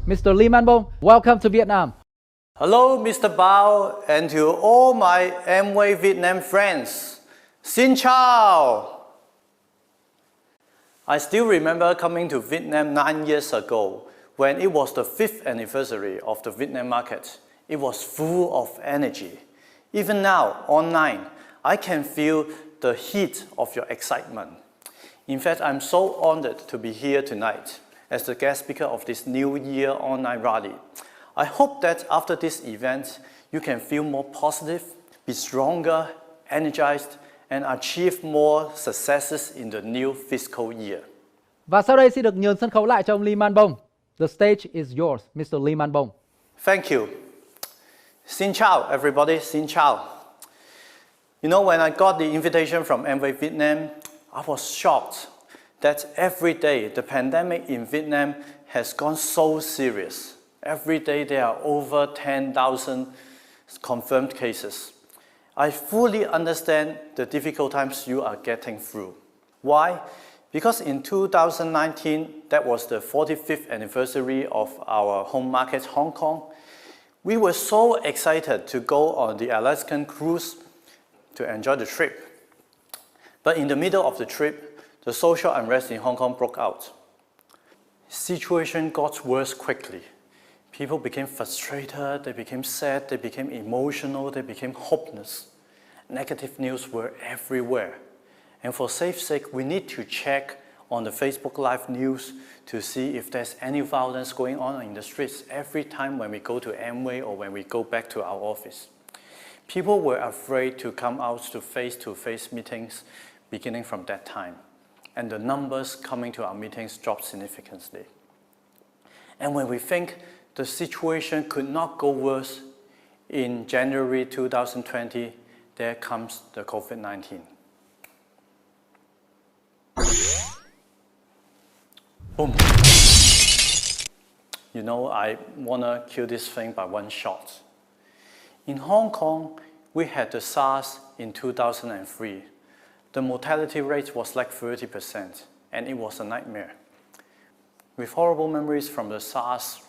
Mr. Lee Man Bong, welcome to Vietnam. Hello, Mr. Bao, and to all my Amway Vietnam friends. Xin chào! I still remember coming to Vietnam 9 years ago when it was the 5th anniversary of the Vietnam market. It was full of energy. Even now, online, I can feel the heat of your excitement. In fact, I'm so honored to be here tonight as the guest speaker of this New Year online rally. I hope that after this event, you can feel more positive, be stronger, energized, and achieve more successes in the new fiscal year. Và sau đây xin được nhường sân khấu lại cho ông Lee Man Bong. The stage is yours, Mr. Lee Man Bong. Thank you. Xin chào, everybody. Xin chào. You know, when I got the invitation from Amway Vietnam, I was shocked that every day the pandemic in Vietnam has gone so serious. Every day there are over 10,000 confirmed cases. I fully understand the difficult times you are getting through. Why? Because in 2019, that was the 45th anniversary of our home market, Hong Kong. We were so excited to go on the Alaskan cruise to enjoy the trip. But in the middle of the trip, the social unrest in Hong Kong broke out. Situation got worse quickly. People became frustrated, they became sad, they became emotional, they became hopeless. Negative news were everywhere. And for safe sake, we need to check on the Facebook Live news to see if there's any violence going on in the streets every time when we go to Amway or when we go back to our office. People were afraid to come out to face-to-face meetings beginning from that time. And the numbers coming to our meetings dropped significantly. And when we think the situation could not go worse, in January 2020, there comes the COVID-19. Boom. You know, I want to kill this thing by one shot. In Hong Kong, we had the SARS in 2003. The mortality rate was like 30%, and it was a nightmare. With horrible memories from the SARS,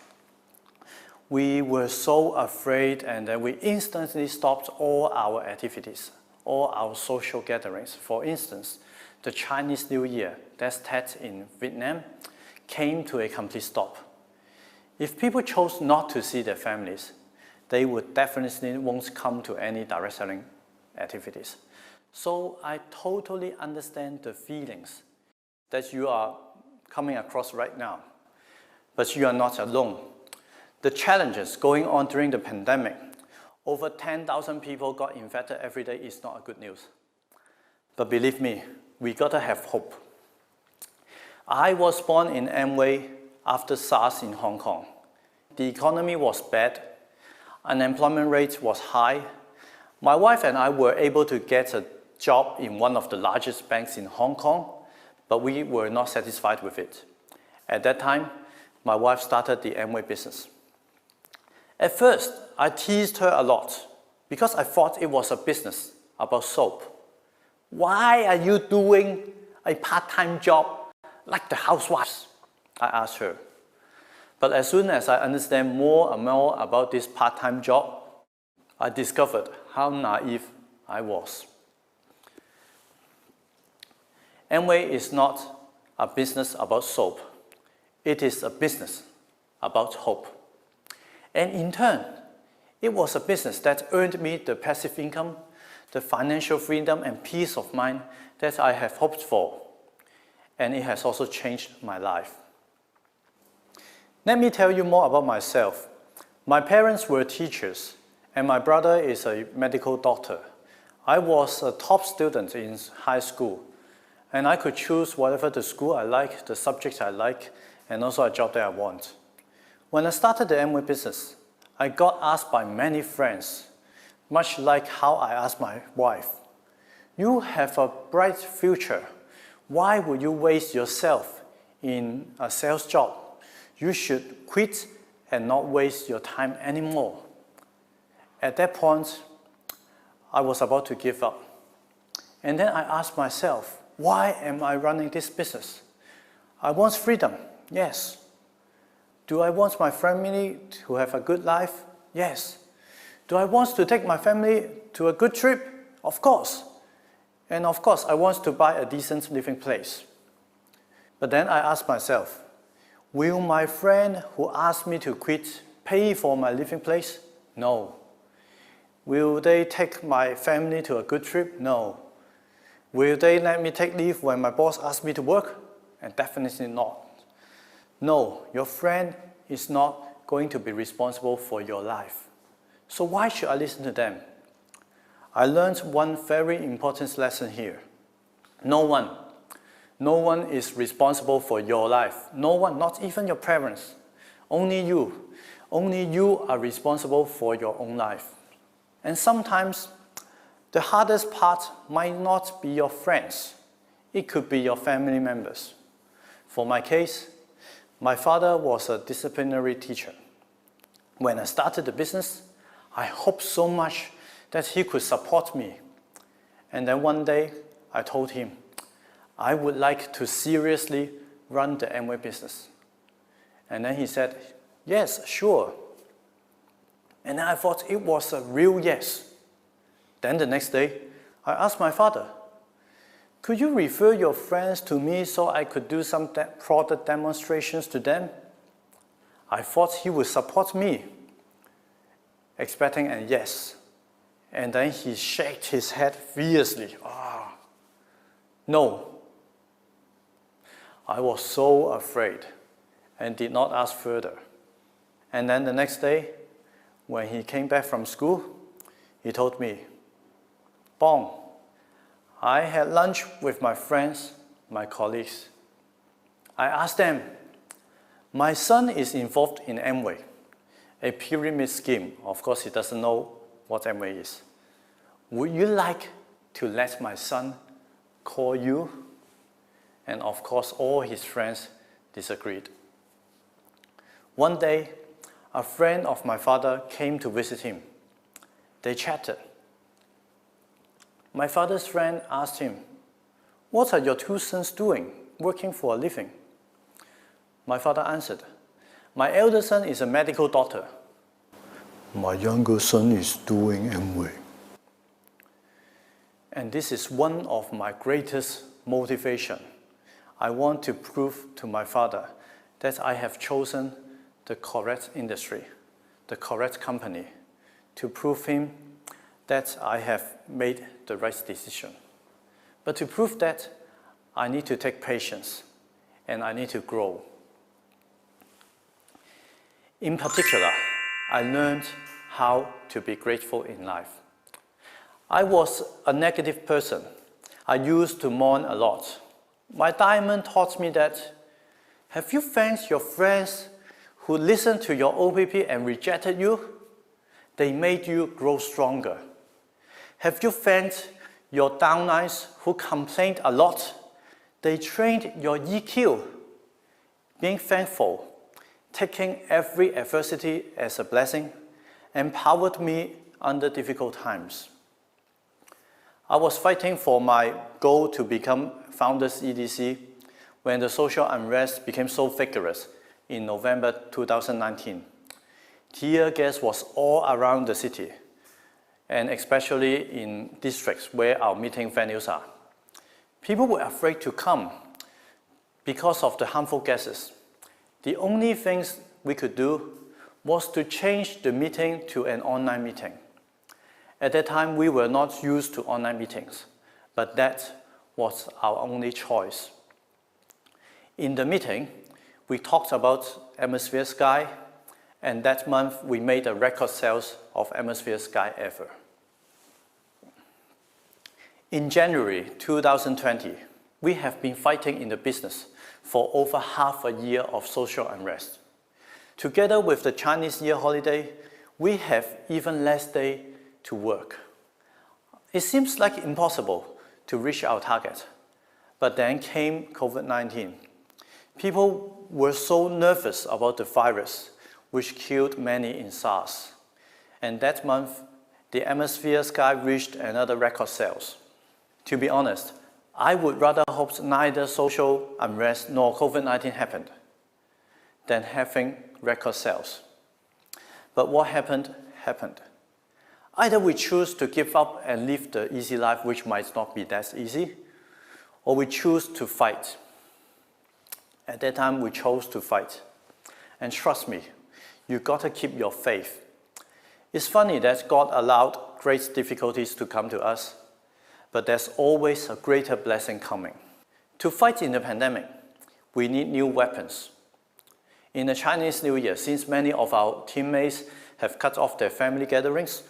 we were so afraid, and then we instantly stopped all our activities, all our social gatherings. For instance, the Chinese New Year, that's Tet in Vietnam, came to a complete stop. If people chose not to see their families, they would definitely won't come to any direct selling activities. So I totally understand the feelings that you are coming across right now, but you are not alone. The challenges going on during the pandemic, over 10,000 people got infected every day is not a good news. But believe me, we gotta have hope. I was born in Amway after SARS in Hong Kong. The economy was bad, unemployment rate was high. My wife and I were able to get a job in one of the largest banks in Hong Kong, but we were not satisfied with it. At that time, my wife started the Amway business. At first, I teased her a lot because I thought it was a business about soap. Why are you doing a part-time job like the housewives? I asked her. But as soon as I understand more and more about this part-time job, I discovered how naive I was. Amway is not a business about soap. It is a business about hope. And in turn, it was a business that earned me the passive income, the financial freedom and peace of mind that I have hoped for. And it has also changed my life. Let me tell you more about myself. My parents were teachers, and my brother is a medical doctor. I was a top student in high school, and I could choose whatever the school I like, the subjects I like, and also a job that I want. When I started the Amway business, I got asked by many friends, much like how I asked my wife, "You have a bright future. Why would you waste yourself in a sales job? You should quit and not waste your time anymore." At that point, I was about to give up. And then I asked myself, why am I running this business? I want freedom, yes. Do I want my family to have a good life? Yes. Do I want to take my family to a good trip? Of course. And of course, I want to buy a decent living place. But then I ask myself, will my friend who asked me to quit pay for my living place? No. Will they take my family to a good trip? No. Will they let me take leave when my boss asks me to work? And definitely not. No, your friend is not going to be responsible for your life. So why should I listen to them? I learned one very important lesson here. No one is responsible for your life. No one, not even your parents. Only you. Only you are responsible for your own life. And sometimes, the hardest part might not be your friends. It could be your family members. For my case, my father was a disciplinary teacher. When I started the business, I hoped so much that he could support me. And then one day, I told him, I would like to seriously run the Amway business. And then he said, yes, sure. And then I thought it was a real yes. Then the next day, I asked my father, could you refer your friends to me so I could do some product demonstrations to them? I thought he would support me, expecting a yes. And then he shook his head fiercely. No. I was so afraid and did not ask further. And then the next day, when he came back from school, he told me, Bong, I had lunch with my friends, my colleagues. I asked them, my son is involved in Amway, a pyramid scheme. Of course, he doesn't know what Amway is. Would you like to let my son call you? And of course, all his friends disagreed. One day, a friend of my father came to visit him. They chatted. My father's friend asked him, what are your two sons doing, working for a living? My father answered, my elder son is a medical doctor. My younger son is doing Amway. And this is one of my greatest motivation. I want to prove to my father that I have chosen the correct industry, the correct company, to prove him that I have made the right decision. But to prove that, I need to take patience and I need to grow. In particular, I learned how to be grateful in life. I was a negative person. I used to mourn a lot. My diamond taught me that, have you thanked your friends who listened to your OPP and rejected you? They made you grow stronger. Have you thanked your downlines who complained a lot? They trained your EQ. Being thankful, taking every adversity as a blessing, empowered me under difficult times. I was fighting for my goal to become Founders EDC when the social unrest became so vigorous in November 2019. Tear gas was all around the city, and especially in districts where our meeting venues are. People were afraid to come because of the harmful gases. The only things we could do was to change the meeting to an online meeting. At that time, we were not used to online meetings, but that was our only choice. In the meeting, we talked about Atmosphere Sky, and that month we made a record sales of Atmosphere Sky ever. In January 2020, we have been fighting in the business for over half a year of social unrest. Together with the Chinese Year holiday, we have even less days to work. It seems like impossible to reach our target, but then came COVID-19. People were so nervous about the virus, which killed many in SARS. And that month, the Atmosphere Sky reached another record sales. To be honest, I would rather hope neither social unrest nor COVID-19 happened. than having record sales. But what happened, happened. Either we choose to give up and live the easy life, which might not be that easy, or we choose to fight. At that time, we chose to fight. And trust me, you gotta keep your faith. It's funny that God allowed great difficulties to come to us, but there's always a greater blessing coming. To fight in the pandemic, we need new weapons. In the Chinese New Year, since many of our teammates have cut off their family gatherings,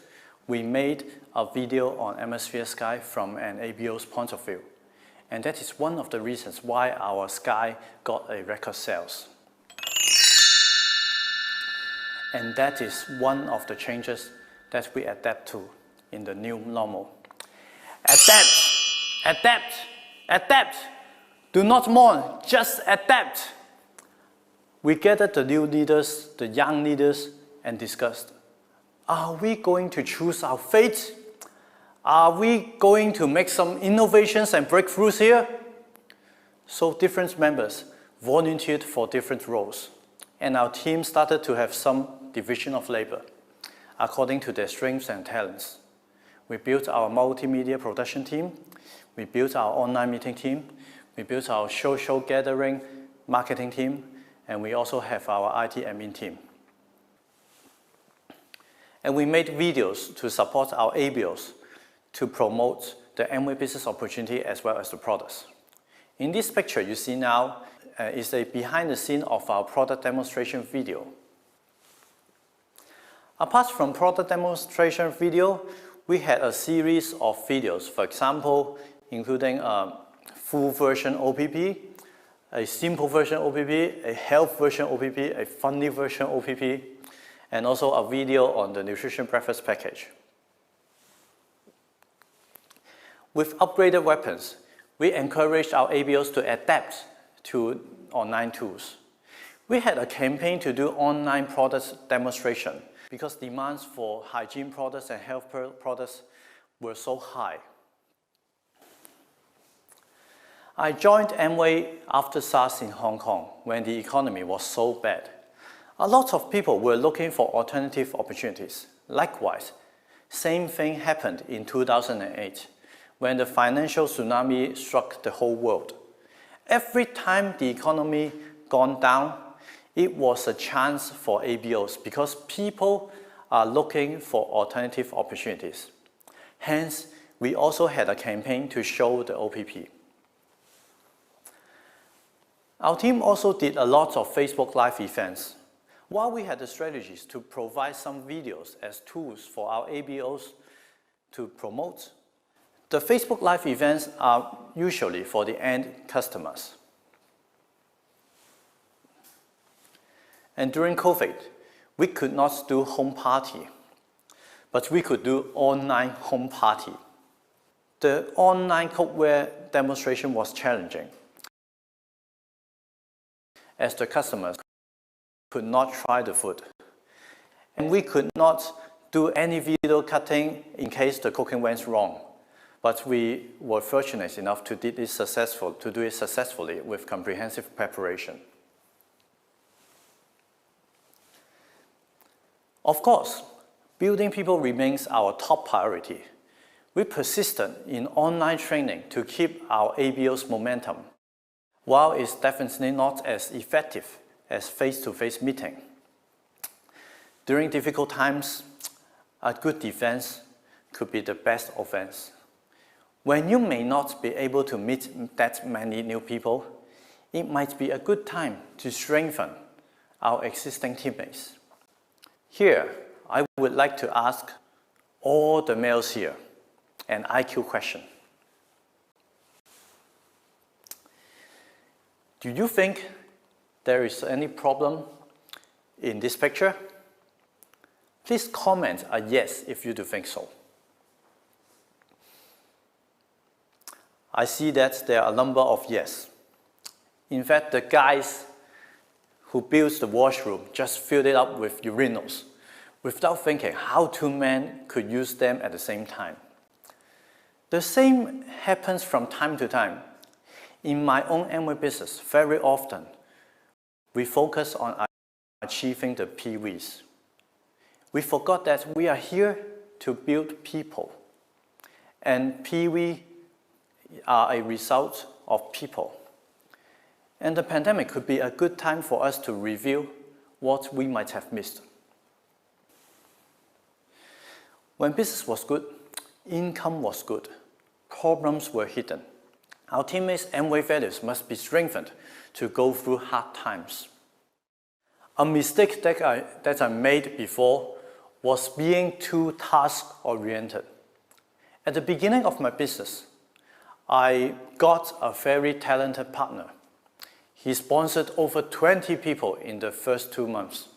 we made a video on Atmosphere Sky from an ABO's point of view. And that is one of the reasons why our Sky got a record sales. And that is one of the changes that we adapt to in the new normal. Adapt, adapt, adapt. Do not mourn, just adapt. We gathered the new leaders, the young leaders, and discussed, are we going to choose our fate? Are we going to make some innovations and breakthroughs here? So different members volunteered for different roles, and our team started to have some division of labor according to their strengths and talents. We built our multimedia production team, we built our online meeting team, we built our social gathering marketing team, and we also have our IT admin team. And we made videos to support our ABOs to promote the Amway business opportunity as well as the products. In this picture you see now is a behind the scene of our product demonstration video. Apart from product demonstration video, we had a series of videos, for example, including a full version OPP, a simple version OPP, a health version OPP, a funny version OPP, and also a video on the nutrition breakfast package. With upgraded weapons, we encouraged our ABOs to adapt to online tools. We had a campaign to do online products demonstration because demands for hygiene products and health products were so high. I joined Amway after SARS in Hong Kong when the economy was so bad. A lot of people were looking for alternative opportunities. Likewise, same thing happened in 2008 when the financial tsunami struck the whole world. Every time the economy gone down, it was a chance for ABOs because people are looking for alternative opportunities. Hence, we also had a campaign to show the OPP. Our team also did a lot of Facebook Live events. While we had the strategies to provide some videos as tools for our ABOs to promote, the Facebook Live events are usually for the end customers. And during COVID, we could not do home party, but we could do online home party. The online cookware demonstration was challenging, as the customers could not try the food. And we could not do any video cutting in case the cooking went wrong. But we were fortunate enough to do it successfully with comprehensive preparation. Of course, building people remains our top priority. We persisted in online training to keep our ABO's momentum. While it's definitely not as effective as face-to-face meeting, during difficult times, a good defense could be the best offense. When you may not be able to meet that many new people, it might be a good time to strengthen our existing teammates. Here, I would like to ask all the males here an IQ question. Do you think there is any problem in this picture? Please comment a yes if you do think so. I see that there are a number of yes. In fact, the guys who built the washroom just filled it up with urinals without thinking how two men could use them at the same time. The same happens from time to time. In my own Amway business, very often, we focus on achieving the PVs. We forgot that we are here to build people, and PV are a result of people. And the pandemic could be a good time for us to review what we might have missed. When business was good, income was good, problems were hidden. Our teammates' Amway values must be strengthened to go through hard times. A mistake that I made before was being too task-oriented. At the beginning of my business, I got a very talented partner. He sponsored over 20 people in the first 2 months.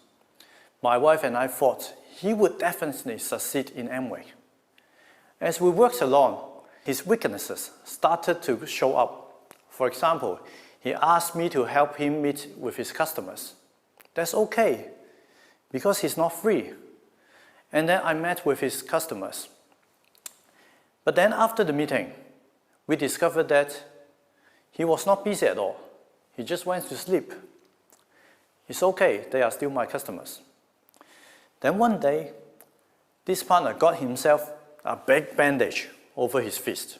My wife and I thought he would definitely succeed in Amway. As we worked along, his weaknesses started to show up. For example, he asked me to help him meet with his customers. That's okay, because he's not free. And then I met with his customers. But then after the meeting, we discovered that he was not busy at all. He just went to sleep. It's okay, they are still my customers. Then one day, this partner got himself a big bandage over his fist.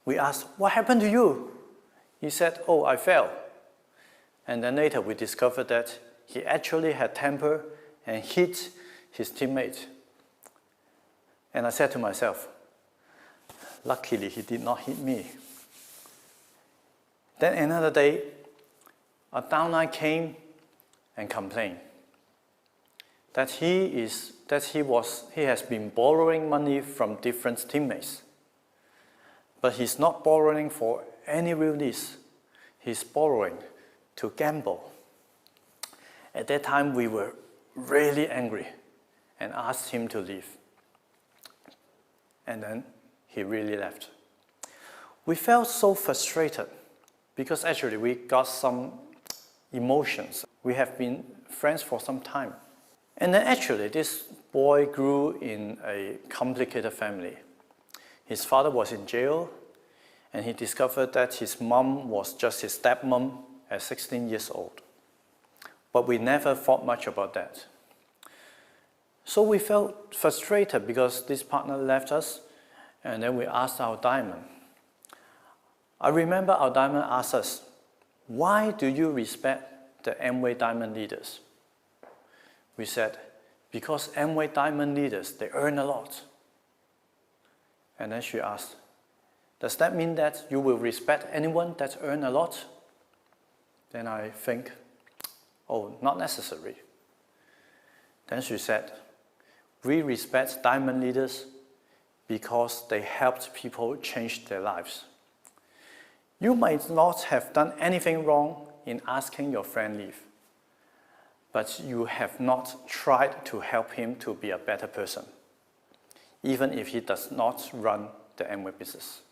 We asked, "What happened to you?" He said, "Oh, I fell." And then later we discovered that he actually had temper and hit his teammate. And I said to myself, luckily he did not hit me. Then another day, a downline came and complained that he has been borrowing money from different teammates. But he's not borrowing for any real needs. He's borrowing to gamble. At that time, we were really angry and asked him to leave. And then he really left. We felt so frustrated because actually we got some emotions. We have been friends for some time. And then actually this boy grew in a complicated family. His father was in jail, and he discovered that his mom was just his stepmom at 16 years old. But we never thought much about that. So we felt frustrated because this partner left us, and then we asked our diamond. I remember our diamond asked us, "Why do you respect the Amway diamond leaders?" We said, "Because Amway diamond leaders, they earn a lot." And then she asked, "Does that mean that you will respect anyone that earns a lot?" Then I think, "Oh, not necessary." Then she said, "We respect diamond leaders because they helped people change their lives. You might not have done anything wrong in asking your friend leave, but you have not tried to help him to be a better person, even if he does not run the Amway business.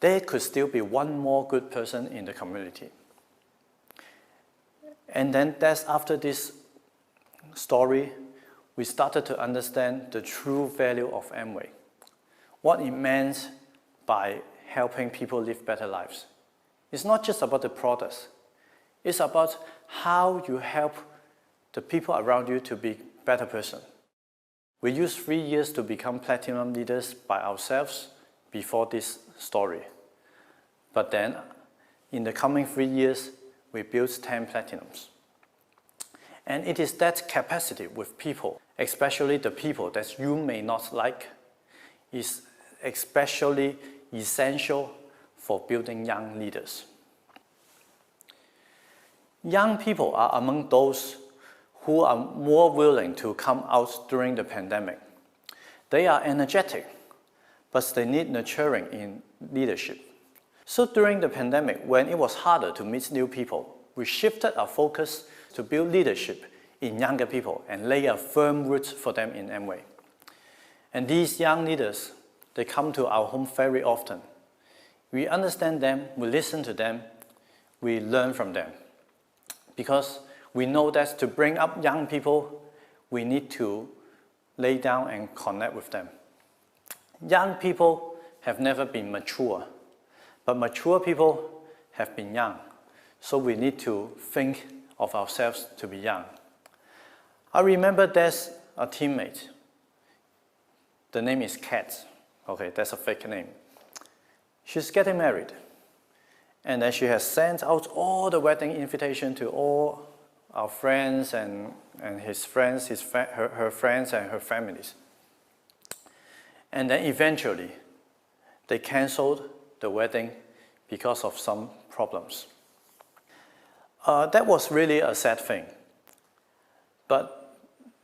There could still be one more good person in the community." And then after this story, we started to understand the true value of Amway, what it meant by helping people live better lives. It's not just about the products. It's about how you help the people around you to be a better person. We used 3 years to become platinum leaders by ourselves before this story. But then, in the coming 3 years, we built 10 platinums. And it is that capacity with people, especially the people that you may not like, is especially essential for building young leaders. Young people are among those who are more willing to come out during the pandemic. They are energetic, but they need nurturing in leadership. So during the pandemic, when it was harder to meet new people, we shifted our focus to build leadership in younger people and lay a firm root for them in Amway. And these young leaders, they come to our home very often. We understand them, we listen to them, we learn from them. Because we know that to bring up young people, we need to lay down and connect with them. Young people have never been mature, but mature people have been young. So we need to think of ourselves to be young. I remember there's a teammate. The name is Kat. Okay, that's a fake name. She's getting married. And then she has sent out all the wedding invitation to all our friends and his friends, her friends and her families. And then eventually, they canceled the wedding because of some problems. That was really a sad thing. But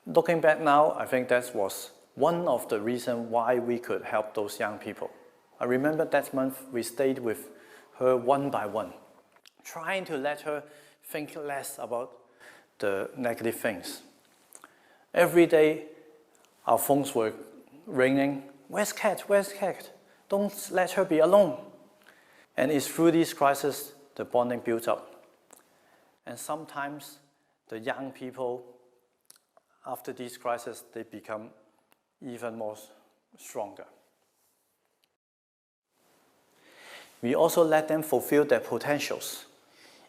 looking back now, I think that was one of the reasons why we could help those young people. I remember that month we stayed with her one by one, trying to let her think less about the negative things. Every day, our phones were ringing. Where's Kat? Where's Kat? Don't let her be alone. And it's through these crises the bonding built up. And sometimes the young people, after these crises, they become even more stronger. We also let them fulfill their potentials.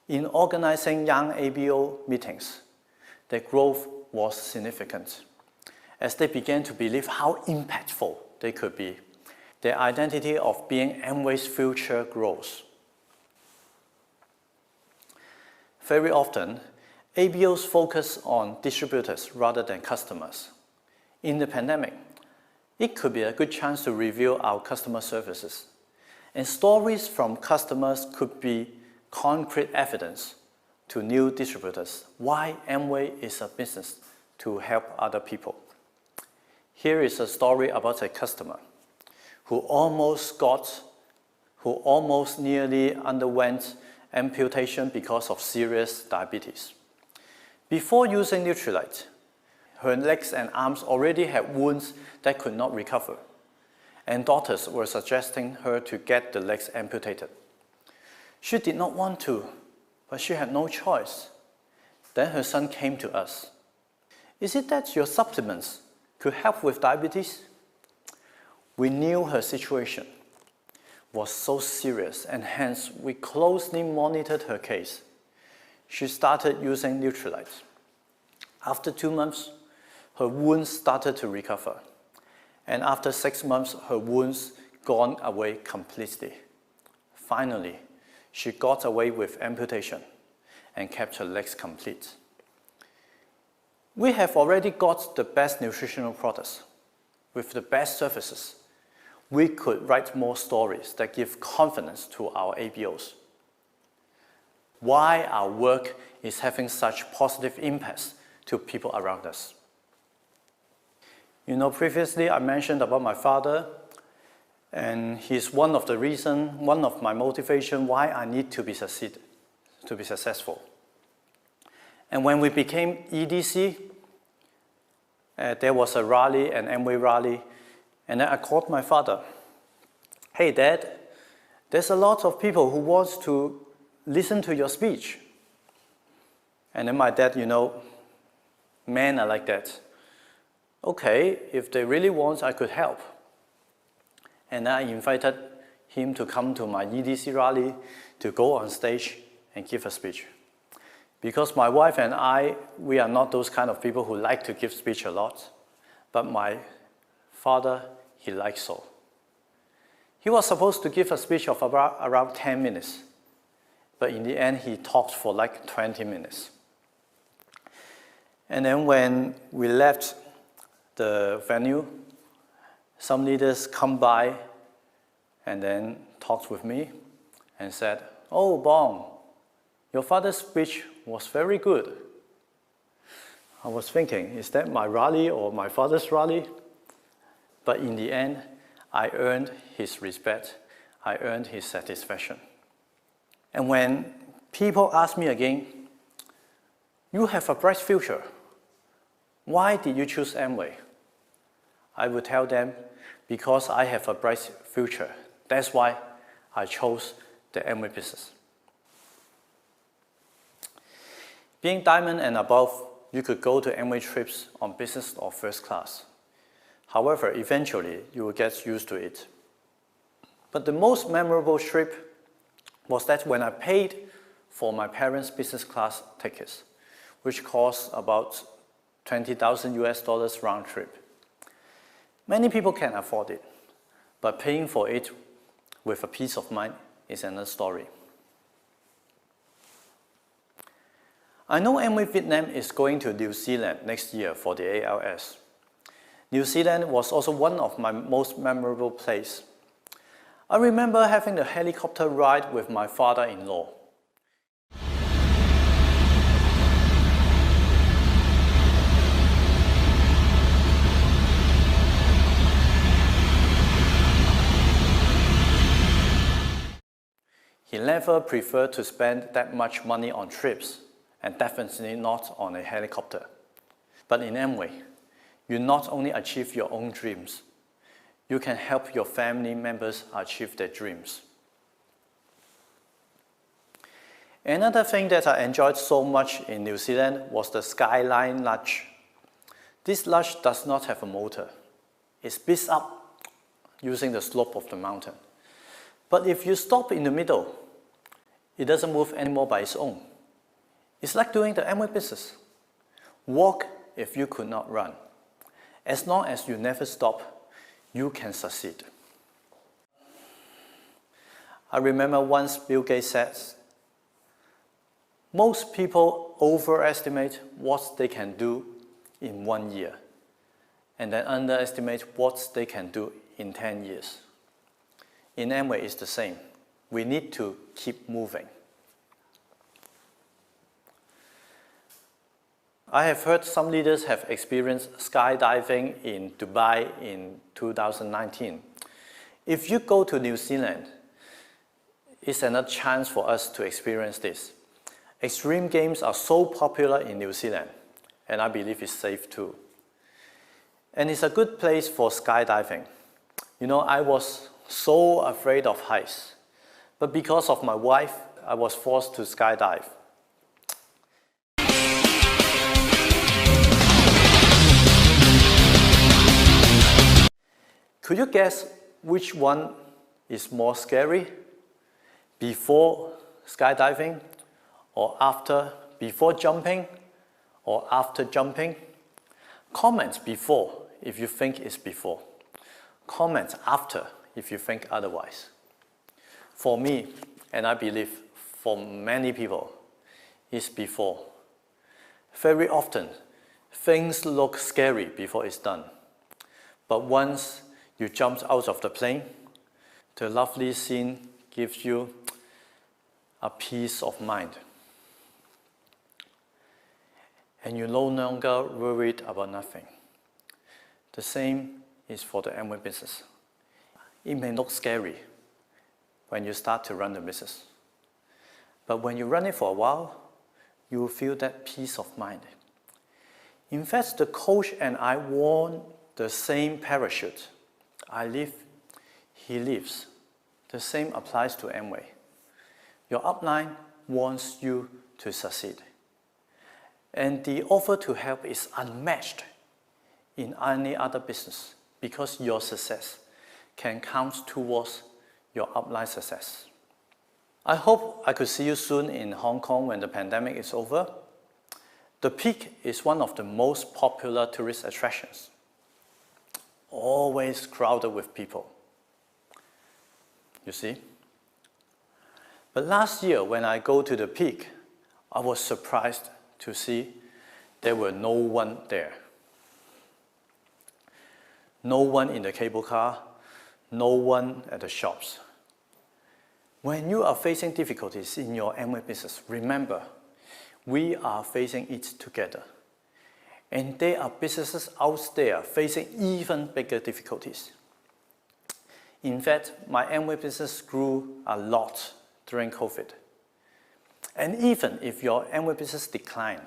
In organizing young ABO meetings, their growth was significant as they began to believe how impactful they could be. Their identity of being Amway's future grows. Very often, ABOs focus on distributors rather than customers. In the pandemic, it could be a good chance to review our customer services. And stories from customers could be concrete evidence to new distributors why Amway is a business to help other people. Here is a story about a customer who almost nearly underwent amputation because of serious diabetes. Before using Nutrilite, her legs and arms already had wounds that could not recover, and doctors were suggesting her to get the legs amputated. She did not want to, but she had no choice. Then her son came to us. Is it that your supplements could help with diabetes? We knew her situation was so serious, and hence we closely monitored her case. She started using Nutrilite. After 2 months, her wounds started to recover. And after 6 months, her wounds gone away completely. Finally, she got away with amputation and kept her legs complete. We have already got the best nutritional products with the best services. We could write more stories that give confidence to our ABOs. Why our work is having such positive impacts to people around us. You know, previously I mentioned about my father, and he's one of my motivation why I need to be successful. And when we became EDC, there was a rally, an Amway rally, and then I called my father. Hey Dad, there's a lot of people who wants to listen to your speech. And then my dad, you know, men are like that. Okay, if they really want, I could help. And I invited him to come to my EDC rally to go on stage and give a speech. Because my wife and I, we are not those kind of people who like to give speech a lot. But my father, he likes so. He was supposed to give a speech of around 10 minutes. But in the end, he talked for like 20 minutes. And then when we left the venue, some leaders come by and then talked with me and said, "Oh, Bong, your father's speech was very good." I was thinking, is that my rally or my father's rally? But in the end, I earned his respect. I earned his satisfaction. And when people ask me again, "You have a bright future. Why did you choose Amway?" I would tell them, because I have a bright future. That's why I chose the Amway business. Being diamond and above, you could go to Amway trips on business or first class. However, eventually, you will get used to it. But the most memorable trip was that when I paid for my parents' business class tickets which costs about 20,000 US dollars round trip. Many people can afford it, but paying for it with a peace of mind is another story. I know Amway Vietnam is going to New Zealand next year for the ALS. New Zealand was also one of my most memorable places. I remember having a helicopter ride with my father-in-law. He never preferred to spend that much money on trips, and definitely not on a helicopter. But in Amway, you not only achieve your own dreams, you can help your family members achieve their dreams. Another thing that I enjoyed so much in New Zealand was the Skyline Lodge. This lodge does not have a motor. It speeds up using the slope of the mountain. But if you stop in the middle, it doesn't move anymore by its own. It's like doing the Amway business. Walk if you could not run. As long as you never stop, you can succeed. I remember once Bill Gates said, most people overestimate what they can do in 1 year, and then underestimate what they can do in 10 years. In Amway, it's the same. We need to keep moving. I have heard some leaders have experienced skydiving in Dubai in 2019. If you go to New Zealand, it's another chance for us to experience this. Extreme games are so popular in New Zealand, and I believe it's safe too. And it's a good place for skydiving. You know, I was so afraid of heights, but because of my wife, I was forced to skydive. Could you guess which one is more scary? Before skydiving, or after, before jumping, or after jumping? Comment before if you think it's before. Comment after if you think otherwise. For me, and I believe for many people, it's before. Very often, things look scary before it's done. But once you jump out of the plane, the lovely scene gives you a peace of mind. And you're no longer worried about nothing. The same is for the Amway business. It may look scary when you start to run the business. But when you run it for a while, you will feel that peace of mind. In fact, the coach and I wore the same parachute. I live, he lives. The same applies to Amway. Your upline wants you to succeed. And the offer to help is unmatched in any other business because your success can count towards your upline success. I hope I could see you soon in Hong Kong when the pandemic is over. The Peak is one of the most popular tourist attractions. Always crowded with people. You see? But last year when I go to the Peak, I was surprised to see there were no one there. No one in the cable car, no one at the shops. When you are facing difficulties in your Amway business, remember, we are facing it together. And there are businesses out there facing even bigger difficulties. In fact, my Amway business grew a lot during COVID. And even if your Amway business decline,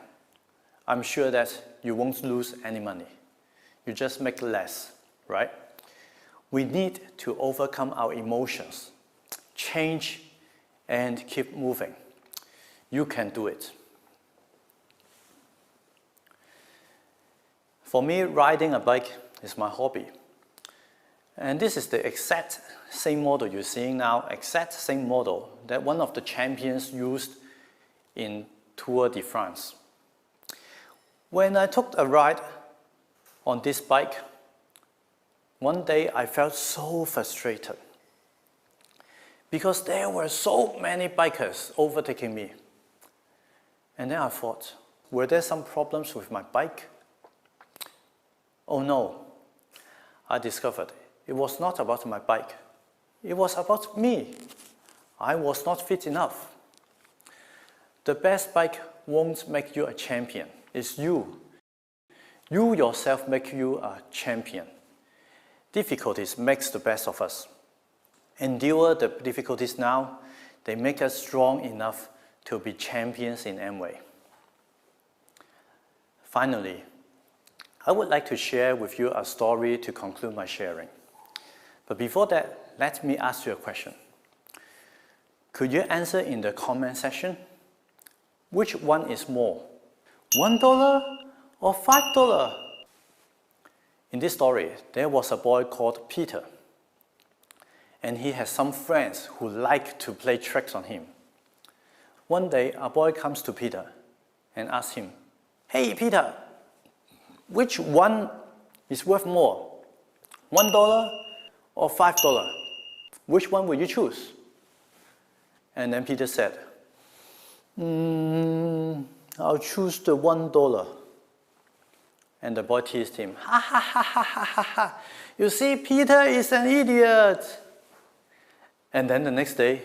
I'm sure that you won't lose any money. You just make less, right? We need to overcome our emotions, change, and keep moving. You can do it. For me, riding a bike is my hobby. And this is the exact same model you're seeing now, exact same model that one of the champions used in Tour de France. When I took a ride on this bike, one day I felt so frustrated because there were so many bikers overtaking me. And then I thought, were there some problems with my bike? Oh no, I discovered it was not about my bike. It was about me. I was not fit enough. The best bike won't make you a champion. It's you. You yourself make you a champion. Difficulties makes the best of us. Endure the difficulties now. They make us strong enough to be champions in Amway. Finally, I would like to share with you a story to conclude my sharing. But before that, let me ask you a question. Could you answer in the comment section? Which one is more, $1 or $5? In this story, there was a boy called Peter, and he has some friends who like to play tricks on him. One day, a boy comes to Peter and asks him, "Hey Peter, which one is worth more, $1 or $5? Which one will you choose?" And then Peter said, "I'll choose the $1. And the boy teased him, "Ha ha ha ha ha ha ha! You see, Peter is an idiot." And then the next day,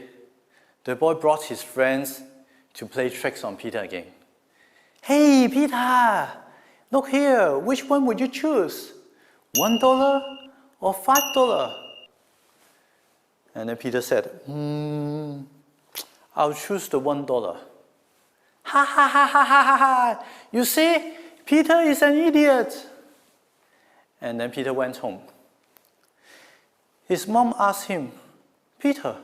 the boy brought his friends to play tricks on Peter again. "Hey Peter, look here, which one would you choose, $1 or $5? And then Peter said, "I'll choose the $1. Ha ha ha ha ha ha ha! You see, Peter is an idiot." And then Peter went home. His mom asked him, "Peter,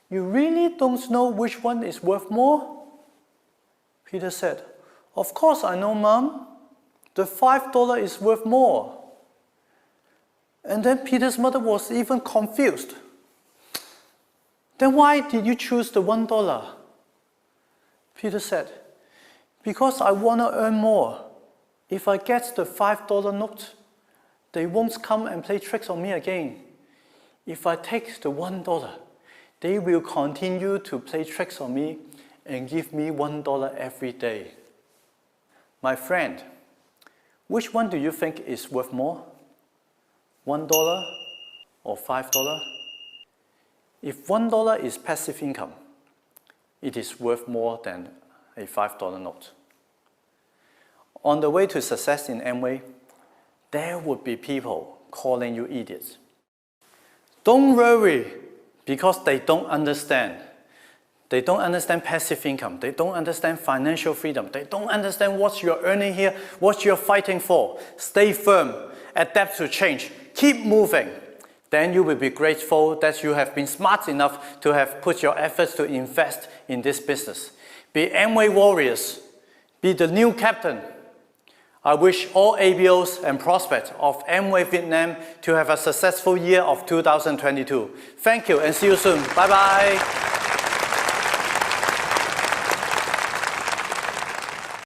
you really don't know which one is worth more?" Peter said, "Of course I know, Mom. The $5 is worth more." And then Peter's mother was even confused. "Then why did you choose the $1? Peter said, "Because I want to earn more. If I get the $5 note, they won't come and play tricks on me again. If I take the $1, they will continue to play tricks on me and give me $1 every day." My friend, which one do you think is worth more, $1 or $5? If $1 is passive income, it is worth more than a $5 note. On the way to success in Amway, there would be people calling you idiots. Don't worry, because they don't understand. They don't understand passive income. They don't understand financial freedom. They don't understand what you're earning here, what you're fighting for. Stay firm, adapt to change, keep moving. Then you will be grateful that you have been smart enough to have put your efforts to invest in this business. Be Amway warriors. Be the new captain. I wish all ABOs and prospects of Amway Vietnam to have a successful year of 2022. Thank you and see you soon. Bye-bye.